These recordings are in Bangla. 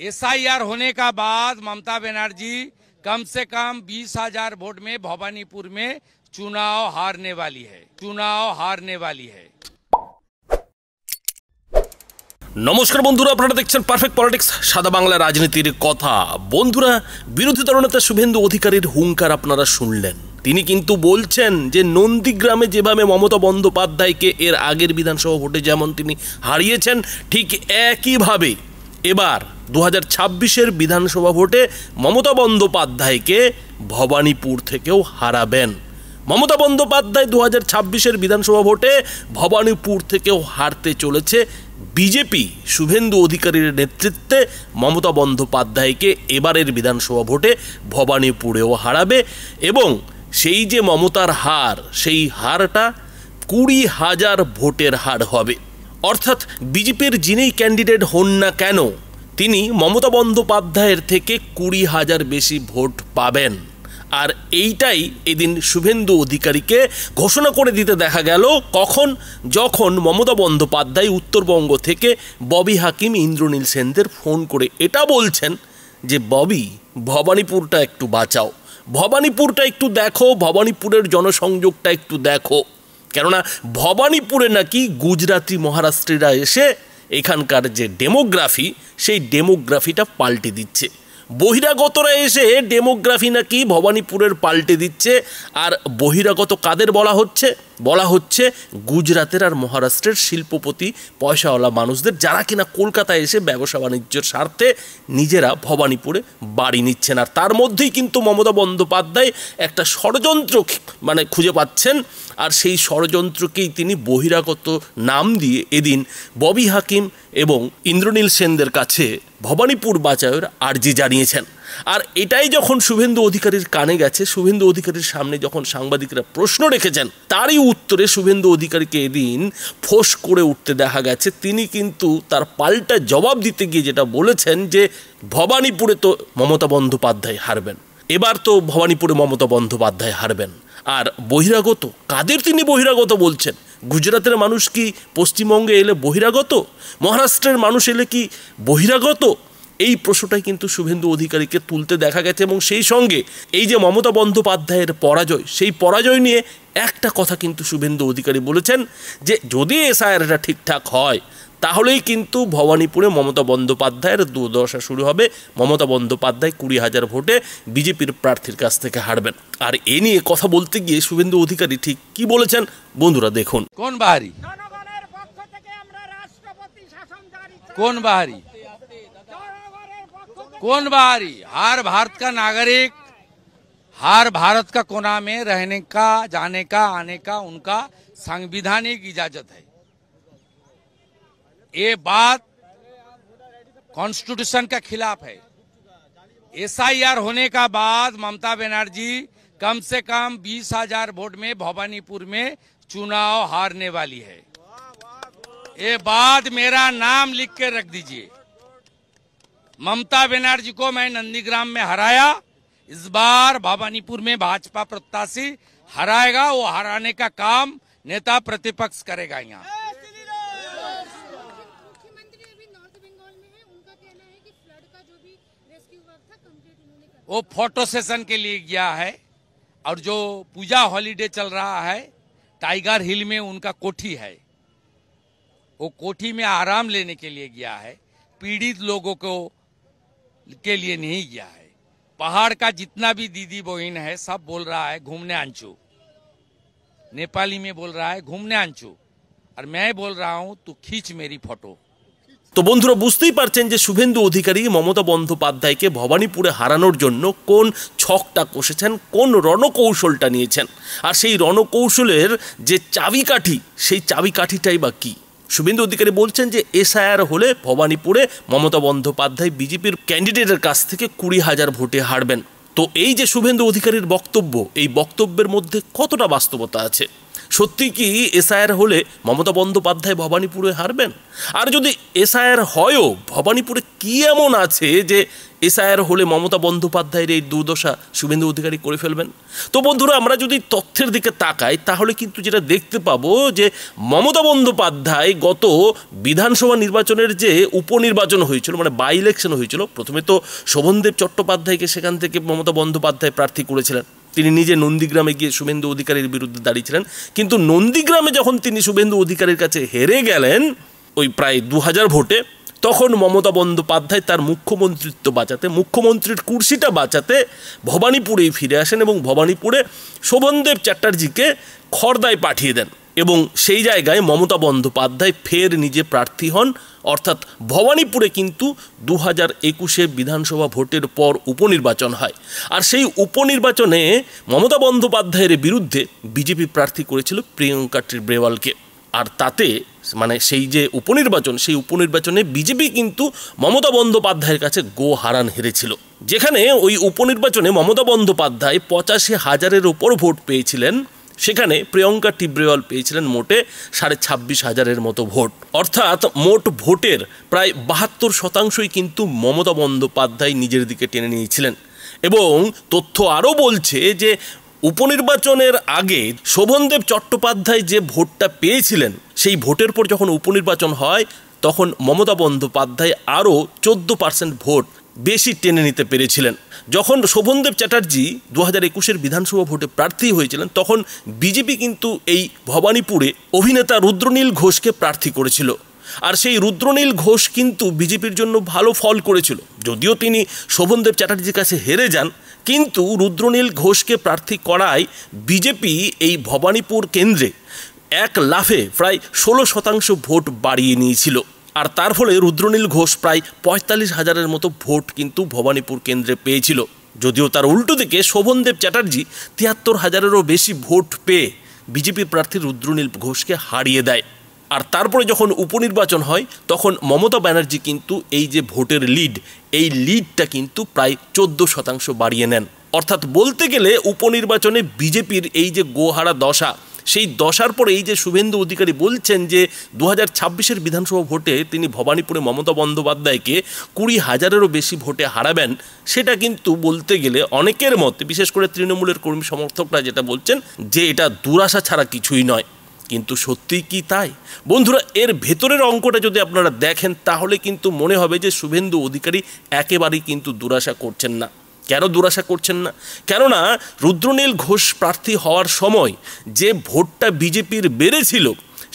एसआईआर होने का बाद ममता बनर्जी कम से कम 20,000 वोट में भवानीपुर में चुनाव हारने वाली है। नमस्कार बंधुरा, আপনারা দেখছেন পারফেক্ট পলিটিক্স, সাদা বাংলা রাজনীতির কথা। বন্ধুরা, বিরোধী দলনেতা শুভেন্দু অধিকারীর হুঙ্কার আপনারা শুনলেন। তিনি কিন্তু বলছেন যে নন্দীগ্রামে যেভাবে মমতা বন্দ্যোপাধ্যায়কে এর আগের বিধানসভা ভোটে যেমন তিনি হারিয়েছেন, ঠিক একইভাবে এবার 2026-এর বিধানসভা ভোটে মমতা বন্দ্যোপাধ্যায়কে ভবানীপুর থেকেও হারাবেন। মমতা বন্দ্যোপাধ্যায় 2026-এর বিধানসভা ভোটে ভবানীপুর থেকেও হারতে চলেছে। বিজেপি শুভেন্দু অধিকারীর নেতৃত্বে মমতা বন্দ্যোপাধ্যায়কে এবারের বিধানসভা ভোটে ভবানীপুরেও হারাবে এবং সেই যে মমতার হার, সেই হারটা 20,000 ভোটের হার হবে। অর্থাৎ বিজেপির যিনি ক্যান্ডিডেট হন না কেন, তিনি মমতা বন্দ্যোপাধ্যায়ের থেকে 20,000 বেশি ভোট পাবেন। আর এইটাই এদিন শুভেন্দু অধিকারীকে ঘোষণা করে দিতে দেখা গেল, কখন? যখন মমতা বন্দ্যোপাধ্যায় উত্তরবঙ্গ থেকে ববি হাকিম, ইন্দ্রনীল সেনদের ফোন করে এটা বলছেন যে ববি, ভবানীপুরটা একটু বাঁচাও, ভবানীপুরটা একটু দেখো, ভবানীপুরের জনসংযোগটা একটু দেখো। কেননা ভবানীপুরে নাকি গুজরাটি মহারাষ্ট্রীরা এসে এখানকার যে ডেমোগ্রাফি, সেই ডেমোগ্রাফিটা পাল্টে দিচ্ছে। বহিরাগতরা এসে ডেমোগ্রাফি নাকি ভবানীপুরের পাল্টে দিচ্ছে। আর বহিরাগত কাদের বলা হচ্ছে গুজরাতের আর মহারাষ্ট্রের শিল্পপতি, পয়সাওয়ালা মানুষদের, যারা কিনা কলকাতায় এসে ব্যবসা বাণিজ্যের স্বার্থে নিজেরা ভবানীপুরে বাড়ি নিচ্ছেন। আর তার মধ্যেই কিন্তু মমতা বন্দ্যোপাধ্যায় একটা ষড়যন্ত্র খুঁজে পাচ্ছেন। আর সেই ষড়যন্ত্রকেই তিনি বহিরাগত নাম দিয়ে এদিন ববি হাকিম এবং ইন্দ্রনীল সেনদের কাছে ভবানীপুর বাঁচাওয়ের আর্জি জানিয়েছেন। আর এটাই যখন শুভেন্দু অধিকারীর কানে গেছে, শুভেন্দু অধিকারীর সামনে যখন সাংবাদিকরা প্রশ্ন রেখেছেন, তারই উত্তরে শুভেন্দু অধিকারীকে এদিন ফোঁস করে উঠতে দেখা গেছে। তিনি কিন্তু তার পাল্টা জবাব দিতে গিয়ে যেটা বলেছেন যে ভবানীপুরে তো মমতা বন্দ্যোপাধ্যায় হারবেন, এবার তো ভবানীপুরে মমতা বন্দ্যোপাধ্যায় হারবেন। আর বহিরাগত কাদের তিনি বহিরাগত বলছেন? গুজরাতের মানুষ কি পশ্চিমবঙ্গে এলে বহিরাগত? মহারাষ্ট্রের মানুষ এলে কি বহিরাগত? এই প্রশ্নটাই কিন্তু শুভেন্দু অধিকারীকে তুলতে দেখা গেছে। এবং সেই সঙ্গে এই যে মমতা বন্দ্যোপাধ্যায়ের পরাজয়, সেই পরাজয় নিয়ে একটা কথা কিন্তু শুভেন্দু অধিকারী বলেছেন যে যদি এসআইআরটা ঠিকঠাক হয়, তাহলেই কিন্তু ভবানীপুরে মমতা বন্দ্যোপাধ্যায়ের দুর্দশা শুরু হবে। মমতা বন্দ্যোপাধ্যায় 20,000 ভোটে বিজেপির প্রার্থীর কাছ থেকে হারবেন। আর এ নিয়ে কথা বলতে গিয়ে শুভেন্দু অধিকারী ঠিক কি বলেছেন বন্ধুরা দেখুন। कौन बाहरी? हर भारत का नागरिक, हर भारत का कोना में रहने का, जाने का, आने का उनका संवैधानिक इजाजत है। ये बात कॉन्स्टिट्यूशन के खिलाफ है। एसआईआर होने का बाद ममता बनर्जी कम से कम 20,000 वोट में भवानीपुर में चुनाव हारने वाली है। ये बात मेरा नाम लिख के रख दीजिए। ममता बनर्जी को मैं नंदीग्राम में हराया, इस बार भवानीपुर में भाजपा प्रत्याशी हराएगा। वो हराने का काम नेता प्रतिपक्ष करेगा। यहाँ वो फोटो सेशन के लिए गया है, और जो पूजा हॉलीडे चल रहा है टाइगर हिल में उनका कोठी है, वो कोठी में आराम लेने के लिए गया है, पीड़ित लोगों को के लिए नहीं गया है। पहाड़ का जितना भी दीदी बहन है सब बोल रहा है घूमने आंचू, नेपाली में बोल रहा है घूमने आंचू, और मैं बोल रहा हूं तू खींच मेरी फोटो। তো বন্ধুরা বুঝতেই পারছেন যে শুভেন্দু অধিকারী মমতা বন্দ্যোপাধ্যায়কে ভবানীপুরে হারানোর জন্য কোন ছকটা কষেছেন, কোন রণকৌশলটা নিয়েছেন। আর সেই রণকৌশলের যে চাবিকাঠি, সেই চাবিকাঠিটাই বা কি? শুভেন্দু অধিকারী বলছেন যে এসআইআর হলে ভবানীপুরে মমতা বন্দ্যোপাধ্যায় বিজেপির ক্যান্ডিডেটের কাছ থেকে 20,000 ভোটে হারবেন। তো এই যে শুভেন্দু অধিকারীর বক্তব্য, এই বক্তব্যের মধ্যে কতটা বাস্তবতা আছে? সত্যি কি এসআইআর হলে মমতা বন্দ্যোপাধ্যায় ভবানীপুরে হারবেন? আর যদি এসআইআর হয়ও, ভবানীপুরে কি এমন আছে যে এসআইআর হলে মমতা বন্দ্যোপাধ্যায়ের এই দুর্দশা শুভেন্দু অধিকারী করে ফেলবেন? তো বন্ধুরা, আমরা যদি তথ্যের দিকে তাকাই তাহলে কিন্তু যেটা দেখতে পাবো যে মমতা বন্দ্যোপাধ্যায় গত বিধানসভা নির্বাচনের যে উপনির্বাচন হয়েছিল, মানে বাই ইলেকশন হয়েছিল, প্রথমে তো শোভনদেব চট্টোপাধ্যায়কে সেখান থেকে মমতা বন্দ্যোপাধ্যায় প্রার্থী করেছিলেন। তিনি নিজে নন্দীগ্রামে গিয়ে শুভেন্দু অধিকারীর বিরুদ্ধে দাঁড়িয়েছিলেন, কিন্তু নন্দীগ্রামে যখন তিনি শুভেন্দু অধিকারীর কাছে হেরে গেলেন ওই প্রায় 2000 ভোটে, তখন মমতা বন্দ্যোপাধ্যায় তার মুখ্যমন্ত্রিত্ব বাঁচাতে, মুখ্যমন্ত্রীর কুর্সিটা বাঁচাতে ভবানীপুরেই ফিরে আসেন এবং ভবানীপুরে শোভনদেব চ্যাটার্জিকে খড়দায় পাঠিয়ে দেন এবং সেই জায়গায় মমতা বন্দ্যোপাধ্যায় ফের নিজে প্রার্থী হন। অর্থাৎ ভবানীপুরে কিন্তু 2021 বিধানসভা ভোটের পর উপনির্বাচন হয়, আর সেই উপনির্বাচনে মমতা বন্দ্যোপাধ্যায়ের বিরুদ্ধে বিজেপি প্রার্থী করেছিল প্রিয়াঙ্কা টিব্রেওয়ালকে। আর তাতে মানে সেই যে উপনির্বাচন, সেই উপনির্বাচনে বিজেপি কিন্তু মমতা বন্দ্যোপাধ্যায়ের কাছে গো হারান হেরেছিল, যেখানে ওই উপনির্বাচনে মমতা বন্দ্যোপাধ্যায় 85,000-এর ওপর ভোট পেয়েছিলেন, সেখানে প্রিয়াঙ্কা টিব্রেওয়াল পেয়েছিলেন মোটে 26,500-এর মতো ভোট। অর্থাৎ মোট ভোটের প্রায় 72% কিন্তু মমতা বন্দ্যোপাধ্যায় নিজের দিকে টেনে নিয়েছিলেন। এবং তথ্য আরও বলছে যে উপনির্বাচনের আগে শোভনদেব চট্টোপাধ্যায় যে ভোটটা পেয়েছিলেন, সেই ভোটের পর যখন উপনির্বাচন হয় তখন মমতা বন্দ্যোপাধ্যায় আরও 14% ভোট বেশি টেনে নিতে পেরেছিলেন। যখন শোভনদেব চ্যাটার্জি 2021 বিধানসভা ভোটে প্রার্থী হয়েছিলেন, তখন বিজেপি কিন্তু এই ভবানীপুরে অভিনেতা রুদ্রনীল ঘোষকে প্রার্থী করেছিল। আর সেই রুদ্রনীল ঘোষ কিন্তু বিজেপির জন্য ভালো ফল করেছিল, যদিও তিনি শোভনদেব চ্যাটার্জির কাছে হেরে যান, কিন্তু রুদ্রনীল ঘোষকে প্রার্থী করায় বিজেপি এই ভবানীপুর কেন্দ্রে এক লাফে প্রায় 16% ভোট বাড়িয়ে নিয়েছিল। আর তার ফলে রুদ্রনীল ঘোষ প্রায় 45,000-এর মতো ভোট কিন্তু ভবানীপুর কেন্দ্রে পেয়েছিল, যদিও তার উল্টো দিকে শোভনদেব চ্যাটার্জি 73,000-এরও বেশি ভোট পেয়ে বিজেপি প্রার্থী রুদ্রনীল ঘোষকে হারিয়ে দেয়। আর তারপরে যখন উপনির্বাচন হয় তখন মমতা ব্যানার্জি কিন্তু এই যে ভোটের লিড, এই লিডটা কিন্তু প্রায় 14% বাড়িয়ে নেন। অর্থাৎ বলতে গেলে উপনির্বাচনে বিজেপির এই যে গোহারা দশা, সেই দশার পরে এই যে শুভেন্দু অধিকারী বলছেন যে 2026 বিধানসভা ভোটে তিনি ভবানীপুরে মমতা বন্দ্যোপাধ্যায়কে 20,000-এরও বেশি ভোটে হারাবেন, সেটা কিন্তু বলতে গেলে অনেকের মতে, বিশেষ করে তৃণমূলের কর্মী সমর্থকরা যেটা বলছেন যে এটা দুরাশা ছাড়া কিছুই নয়। কিন্তু সত্যিই কি তাই? বন্ধুরা, এর ভেতরের অঙ্কটা যদি আপনারা দেখেন তাহলে কিন্তু মনে হবে যে শুভেন্দু অধিকারী একেবারেই কিন্তু দুরাশা করছেন না। কেন দুরাশা করছেন না? কেননা রুদ্রনীল ঘোষ প্রার্থী হওয়ার সময় যে ভোটটা বিজেপির বেড়েছিল,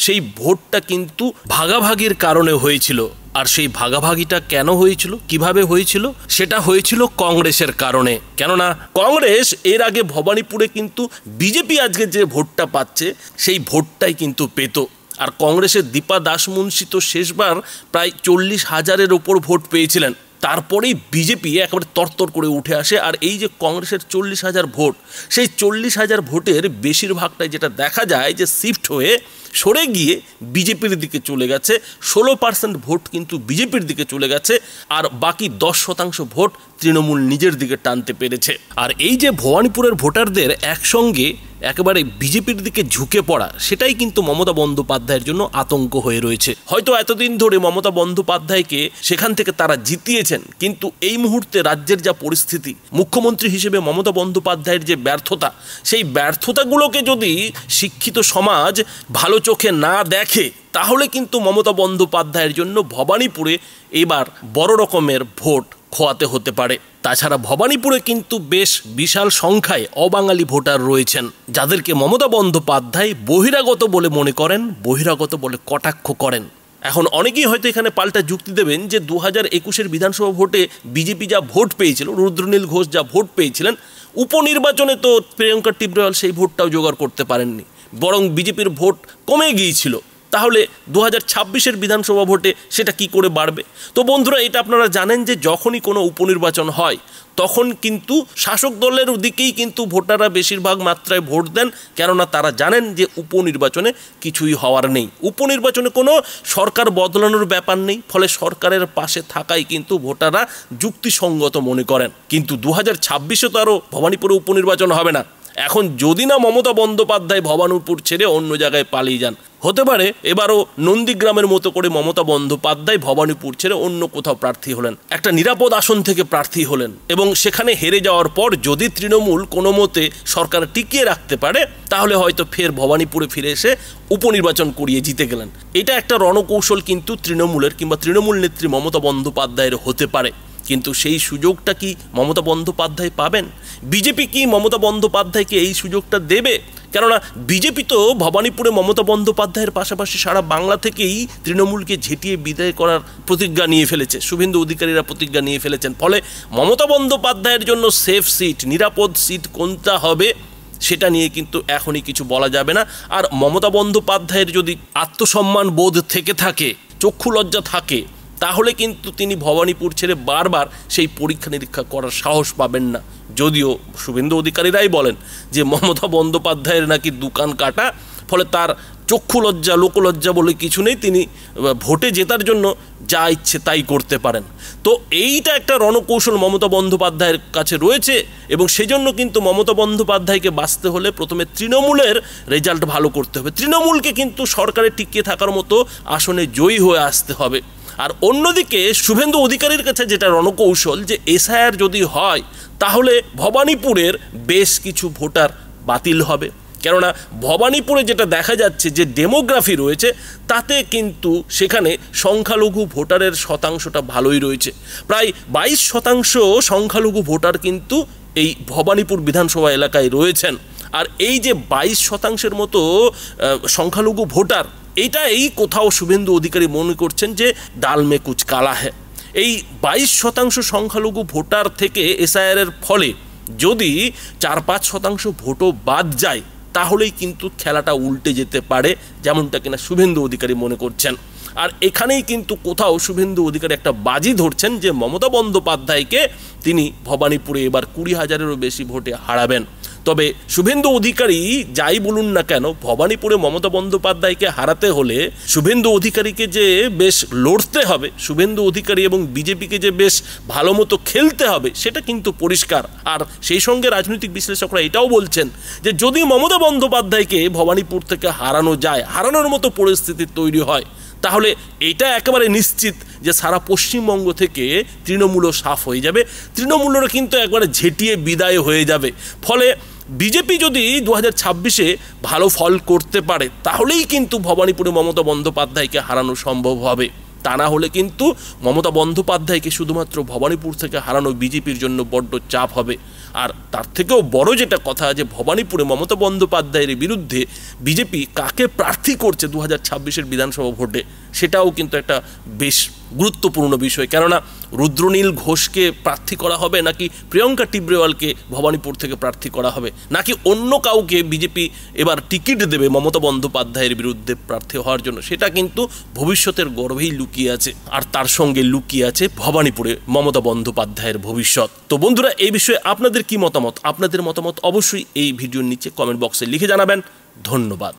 সেই ভোটটা কিন্তু ভাগাভাগির কারণে হয়েছিল। আর সেই ভাগাভাগিটা কেন হয়েছিল, কিভাবে হয়েছিল? সেটা হয়েছিল কংগ্রেসের কারণে। কেননা কংগ্রেস এর আগে ভবানীপুরে কিন্তু বিজেপি আজকে যে ভোটটা পাচ্ছে সেই ভোটটাই কিন্তু পেত। আর কংগ্রেসের দীপা দাসমুন্সি তো শেষবার প্রায় 40,000-এর ওপর ভোট পেয়েছিলেন, তারপরেই বিজেপি একেবারে তরতর করে উঠে আসে। আর এই যে কংগ্রেসের 40,000 ভোট, সেই 40,000 ভোটের বেশিরভাগটাই যেটা দেখা যায় যে শিফট হয়ে সরে গিয়ে বিজেপির দিকে চলে গেছে। 16% ভোট কিন্তু বিজেপির দিকে চলে গেছে, আর বাকি 10% ভোট তৃণমূল নিজের দিকে টানতে পেরেছে। আর এই যে ভবানীপুরের ভোটারদের একসঙ্গে একেবারে বিজেপির দিকে ঝুঁকে পড়া, সেটাই কিন্তু মমতা বন্দ্যোপাধ্যায়ের জন্য আতঙ্ক হয়ে রয়েছে। হয়তো এতদিন ধরে মমতা বন্দ্যোপাধ্যায়কে সেখান থেকে তারা জিতিয়েছেন, কিন্তু এই মুহূর্তে রাজ্যের যা পরিস্থিতি, মুখ্যমন্ত্রী হিসেবে মমতা বন্দ্যোপাধ্যায়ের যে ব্যর্থতা, সেই ব্যর্থতাগুলোকে যদি শিক্ষিত সমাজ ভালো চোখে না দেখে তাহলে কিন্তু মমতা বন্দ্যোপাধ্যায়ের জন্য ভবানীপুরে এবার বড় রকমের ভোট খোয়াতে হতে পারে। তাছাড়া ভবানীপুরে কিন্তু বেশ বিশাল সংখ্যায় অবাঙালি ভোটার রয়েছেন, যাদেরকে মমতা বন্দ্যোপাধ্যায় বহিরাগত বলে মনে করেন, বহিরাগত বলে কটাক্ষ করেন। এখন অনেকেই হয়তো এখানে পাল্টা যুক্তি দেবেন যে 2021 বিধানসভা ভোটে বিজেপি যা ভোট পেয়েছিল, রুদ্রনীল ঘোষ যা ভোট পেয়েছিলেন, উপনির্বাচনে তো প্রিয়াঙ্কা টিব্রেওয়াল সেই ভোটটাও জোগাড় করতে পারেননি, বরং বিজেপির ভোট কমে গিয়েছিল। তাহলে 2026 বিধানসভা ভোটে সেটা কি করে বাড়বে? তো বন্ধুরা, এটা আপনারা জানেন যে যখনই কোনো উপনির্বাচন হয় তখন কিন্তু শাসক দলের দিকেই কিন্তু ভোটাররা বেশিরভাগ মাত্রায় ভোট দেন, কেননা তারা জানেন যে উপনির্বাচনে কিছুই হওয়ার নেই, উপনির্বাচনে কোনো সরকার বদলানোর ব্যাপার নেই, ফলে সরকারের পাশে থাকাই কিন্তু ভোটাররা যুক্তিসঙ্গত মনে করেন। কিন্তু 2026-এ তো আরও ভবানীপুরে উপনির্বাচন হবে না, এখন যদি না মমতা বন্দ্যোপাধ্যায় ভবানীপুর ছেড়ে অন্য জায়গায় পালিয়ে যান, হতে পারে এবারও নন্দীগ্রামের মতো করে মমতা বন্দ্যোপাধ্যায় ভবানীপুর ছেড়ে অন্য কোথাও প্রার্থী হলেন, একটা নিরাপদ আসন থেকে প্রার্থী হলেন, এবং সেখানে হেরে যাওয়ার পর যদি তৃণমূল কোনো মতে সরকার টিকিয়ে রাখতে পারে তাহলে হয়তো ফের ভবানীপুরে ফিরে এসে উপনির্বাচন করিয়ে জিতে গেলেন। এটা একটা রণকৌশল কিন্তু তৃণমূলের কিংবা তৃণমূল নেত্রী মমতা বন্দ্যোপাধ্যায়ের হতে পারে। কিন্তু সেই সুযোগটা কি মমতা বন্দ্যোপাধ্যায় পাবেন? বিজেপি কি মমতা বন্দ্যোপাধ্যায়কে এই সুযোগটা দেবে? কেননা বিজেপি তো ভবানীপুরে মমতা বন্দ্যোপাধ্যায়ের পাশাপাশি সারা বাংলা থেকেই তৃণমূলকে ঝেঁটিয়ে বিদায় করার প্রতিজ্ঞা নিয়ে ফেলেছে, শুভেন্দু অধিকারীরা প্রতিজ্ঞা নিয়ে ফেলেছেন। ফলে মমতা বন্দ্যোপাধ্যায়ের জন্য সেফ সিট, নিরাপদ সিট কোনটা হবে সেটা নিয়ে কিন্তু এখনই কিছু বলা যাবে না। আর মমতা বন্দ্যোপাধ্যায়ের যদি আত্মসম্মান বোধ থেকে থাকে, চক্ষু লজ্জা থাকে, তাহলে কিন্তু তিনি ভবানীপুর ছেড়ে বারবার সেই পরীক্ষা নিরীক্ষা করার সাহস পাবেন না। যদিও শুভেন্দু অধিকারীরাই বলেন যে মমতা বন্দ্যোপাধ্যায়ের নাকি দোকান কাটা, ফলে তার চক্ষু লজ্জা লোকলজ্জা বলে কিছু নেই, তিনি ভোটে জেতার জন্য যা ইচ্ছে তাই করতে পারেন। তো এইটা একটা রণকৌশল মমতা বন্দ্যোপাধ্যায়ের কাছে রয়েছে, এবং সেজন্য কিন্তু মমতা বন্দ্যোপাধ্যায়কে বাঁচতে হলে প্রথমে তৃণমূলের রেজাল্ট ভালো করতে হবে। তৃণমূলকে কিন্তু সরকারে টিকিয়ে থাকার মতো আসনে জয়ী হয়ে আসতে হবে। আর অন্যদিকে শুভেন্দু অধিকারীর কাছে যেটা রণকৌশল, যে এসআইআর যদি হয় তাহলে ভবানীপুরের বেশ কিছু ভোটার বাতিল হবে। কেননা ভবানীপুরে যেটা দেখা যাচ্ছে যে ডেমোগ্রাফি রয়েছে, তাতে কিন্তু সেখানে সংখ্যালঘু ভোটারের শতাংশটা ভালোই রয়েছে। প্রায় 22% সংখ্যালঘু ভোটার কিন্তু এই ভবানীপুর বিধানসভা এলাকায় রয়েছেন। আর এই যে 22% মতো সংখ্যালঘু ভোটার, এইটাই কোথাও শুভেন্দু অধিকারী মনে করছেন যে ডাল মে কুচ কালা হ্যায়। এই 22% সংখ্যালঘু ভোটার থেকে এসআইআরের ফলে যদি 4-5% ভোটও বাদ যায় তাহলেই কিন্তু খেলাটা উল্টে যেতে পারে, যেমনটা কিনা শুভেন্দু অধিকারী মনে করছেন। আর এখানেই কিন্তু কোথাও শুভেন্দু অধিকারী একটা বাজি ধরছেন যে মমতা বন্দ্যোপাধ্যায়কে তিনি ভবানীপুরে এবার 20,000-এরও বেশি ভোটে হারাবেন। তবে শুভেন্দু অধিকারী যাই বলুন না কেন, ভবানীপুরে মমতা বন্দ্যোপাধ্যায়কে হারাতে হলে শুভেন্দু অধিকারীকে যে বেশ লড়তে হবে, শুভেন্দু অধিকারী এবং বিজেপিকে যে বেশ ভালো মতো খেলতে হবে, সেটা কিন্তু পরিষ্কার। আর সেই সঙ্গে রাজনৈতিক বিশ্লেষকরা এটাও বলছেন যে যদি মমতা বন্দ্যোপাধ্যায়কে ভবানীপুর থেকে হারানো যায়, হারানোর মতো পরিস্থিতি তৈরি হয়, তাহলে এটা একেবারে নিশ্চিত যে সারা পশ্চিমবঙ্গ থেকে তৃণমূলও সাফ হয়ে যাবে, তৃণমূলেরও কিন্তু একবারে ঝেঁটিয়ে বিদায় হয়ে যাবে। ফলে বিজেপি যদি 2026-এ ভালো ফল করতে পারে তাহলেই কিন্তু ভবানীপুরে মমতা বন্দ্যোপাধ্যায়কে হারানো সম্ভব হবে। তা না হলে কিন্তু মমতা বন্দ্যোপাধ্যায়কে শুধুমাত্র ভবানীপুর থেকে হারানো বিজেপির জন্য বড্ড চাপ হবে। আর তার থেকেও বড় যেটা কথা, যে ভবানীপুরে মমতা বন্দ্যোপাধ্যায়ের বিরুদ্ধে বিজেপি কাকে প্রার্থী করছে 2026-এর বিধানসভা ভোটে, সেটাও কিন্তু একটা বেশ গুরুত্বপূর্ণ বিষয়। কেননা রুদ্রনীল ঘোষকে প্রার্থী করা হবে, নাকি প্রিয়ঙ্কা টিব্রেওয়ালকে ভবানীপুর থেকে প্রার্থী করা হবে, নাকি অন্য কাউকে বিজেপি এবার টিকিট দেবে মমতা বন্দ্যোপাধ্যায়ের বিরুদ্ধে প্রার্থী হওয়ার জন্য, সেটা কিন্তু ভবিষ্যতের গর্ভেই লুকিয়ে আছে। আর তার সঙ্গে লুকিয়ে আছে ভবানীপুরে মমতা বন্দ্যোপাধ্যায়ের ভবিষ্যৎ। তো বন্ধুরা, এই বিষয়ে আপনাদের কি মতামত? আপনাদের মতামত অবশ্যই এই ভিডিওর নিচে কমেন্ট বক্সে লিখে জানাবেন। ধন্যবাদ।